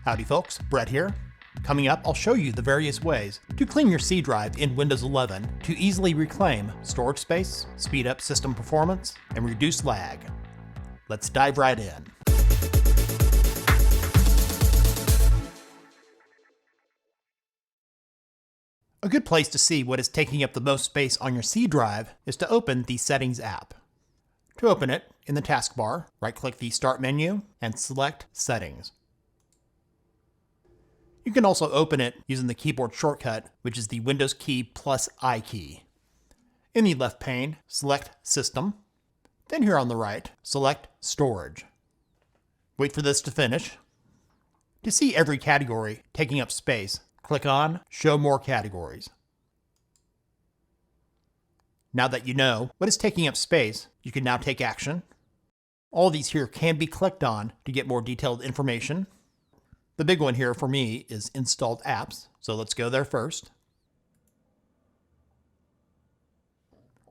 Howdy folks, Brett here. Coming up, I'll show you the various ways to clean your C drive in Windows 11 to easily reclaim storage space, speed up system performance, and reduce lag. Let's dive right in. A good place to see what is taking up the most space on your C drive is to open the Settings app. To open it, in the taskbar, right-click the Start menu and select Settings. You can also open it using the keyboard shortcut, which is the Windows key plus I key. In the left pane, select System. Then here on the right, select Storage. Wait for this to finish. To see every category taking up space, click on Show More Categories. Now that you know what is taking up space, you can now take action. All these here can be clicked on to get more detailed information. The big one here for me is Installed Apps, so let's go there first.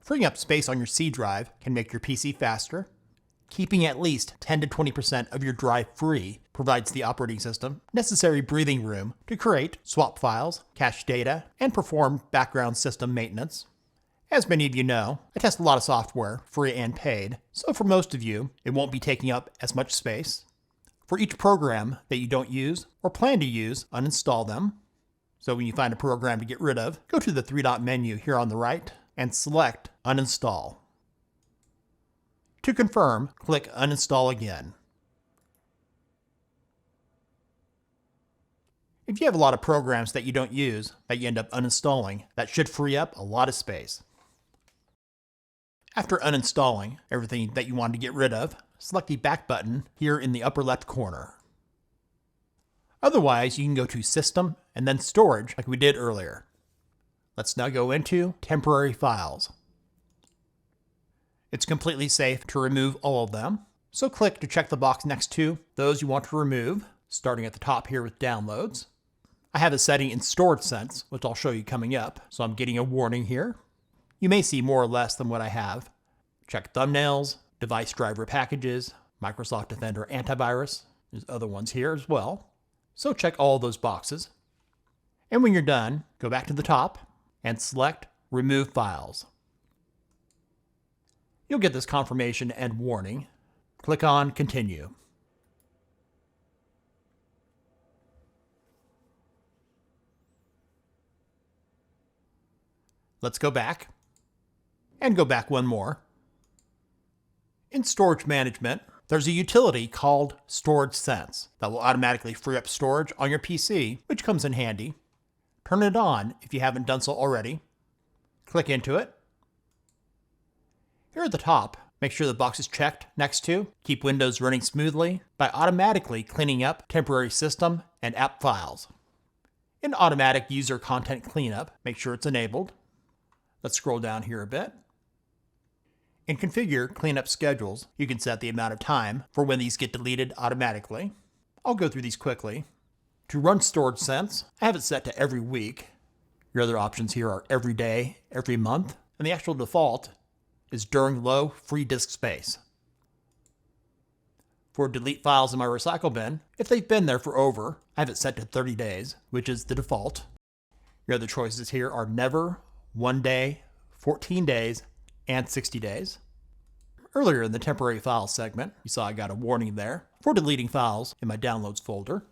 Freeing up space on your C drive can make your PC faster. Keeping at least 10 to 20% of your drive free provides the operating system necessary breathing room to create, swap files, cache data, and perform background system maintenance. As many of you know, I test a lot of software, free and paid, so for most of you, it won't be taking up as much space. For each program that you don't use or plan to use, uninstall them. So when you find a program to get rid of, go to the three-dot menu here on the right and select Uninstall. To confirm, click Uninstall again. If you have a lot of programs that you don't use that you end up uninstalling, that should free up a lot of space. After uninstalling everything that you want to get rid of, select the back button here in the upper left corner. Otherwise, you can go to System and then Storage like we did earlier. Let's now go into Temporary Files. It's completely safe to remove all of them, so click to check the box next to those you want to remove, starting at the top here with Downloads. I have a setting in Storage Sense, which I'll show you coming up, so I'm getting a warning here. You may see more or less than what I have. Check Thumbnails, Device Driver Packages, Microsoft Defender Antivirus. There's other ones here as well. So check all those boxes. And when you're done, go back to the top and select Remove Files. You'll get this confirmation and warning. Click on Continue. Let's go back. And go back one more. In Storage Management, there's a utility called Storage Sense that will automatically free up storage on your PC, which comes in handy. Turn it on if you haven't done so already. Click into it. Here at the top, make sure the box is checked next to Keep Windows Running Smoothly by automatically cleaning up temporary system and app files. In Automatic User Content Cleanup, make sure it's enabled. Let's scroll down here a bit. In Configure Cleanup Schedules, you can set the amount of time for when these get deleted automatically. I'll go through these quickly. To run Storage Sense, I have it set to every week. Your other options here are every day, every month, and the actual default is during low free disk space. For delete files in my recycle bin, if they've been there for over, I have it set to 30 days, which is the default. Your other choices here are never, 1 day, 14 days, and 60 days. Earlier in the temporary files segment, you saw I got a warning there for deleting files in my downloads folder.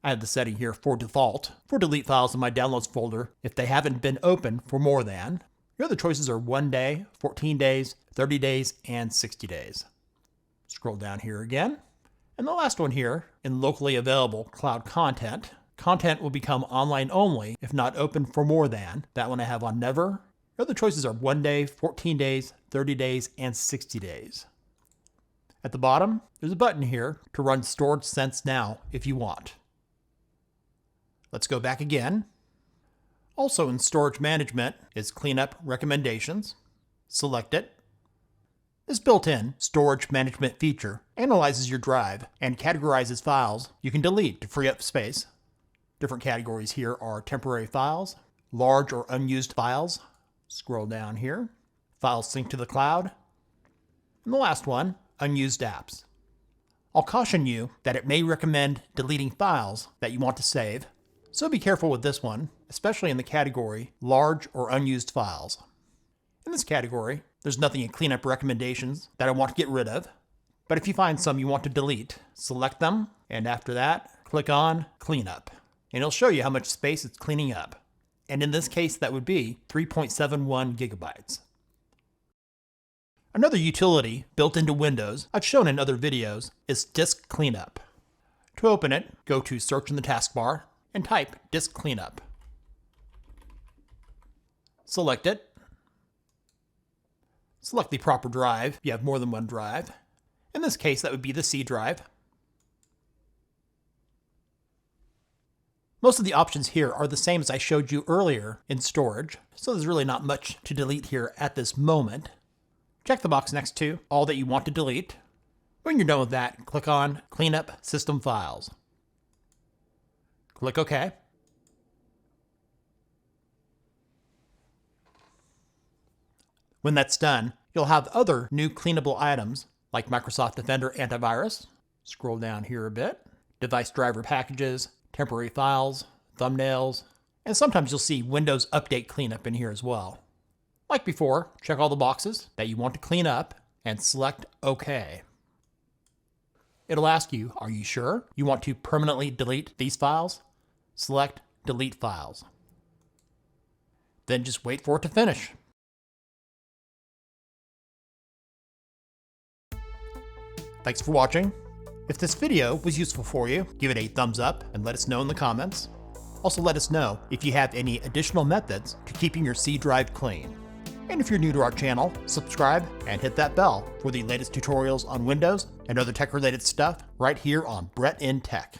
I have the setting here for default for delete files in my downloads folder if they haven't been open for more than. Your other choices are 1 day, 14 days, 30 days, and 60 days. Scroll down here again. And the last one here, in locally available cloud content, content will become online only if not open for more than. That one I have on never. The other choices are 1 day, 14 days, 30 days, and 60 days. At the bottom, there's a button here to run Storage Sense now if you want. Let's go back again. Also in Storage Management is Cleanup Recommendations. Select it. This built-in storage management feature analyzes your drive and categorizes files you can delete to free up space. Different categories here are temporary files, large or unused files. Scroll down here. Files synced to the cloud. And the last one, unused apps. I'll caution you that it may recommend deleting files that you want to save, so be careful with this one, especially in the category Large or Unused Files. In this category, there's nothing in Cleanup Recommendations that I want to get rid of, but if you find some you want to delete, select them, and after that, click on Cleanup, and it'll show you how much space it's cleaning up. And in this case, that would be 3.71 gigabytes. Another utility built into Windows I've shown in other videos is Disk Cleanup. To open it, go to Search in the taskbar and type Disk Cleanup. Select it. Select the proper drive if you have more than one drive. In this case, that would be the C drive. Most of the options here are the same as I showed you earlier in storage, so there's really not much to delete here at this moment. Check the box next to all that you want to delete. When you're done with that, click on Cleanup System Files. Click OK. When that's done, you'll have other new cleanable items like Microsoft Defender Antivirus. Scroll down here a bit. Device driver packages, temporary files, thumbnails, and sometimes you'll see Windows Update Cleanup in here as well. Like before, check all the boxes that you want to clean up and select OK. It'll ask you, are you sure you want to permanently delete these files? Select Delete Files. Then just wait for it to finish. Thanks for watching. If this video was useful for you, give it a thumbs up and let us know in the comments. Also let us know if you have any additional methods to keeping your C drive clean. And if you're new to our channel, subscribe and hit that bell for the latest tutorials on Windows and other tech-related stuff right here on Brett in Tech.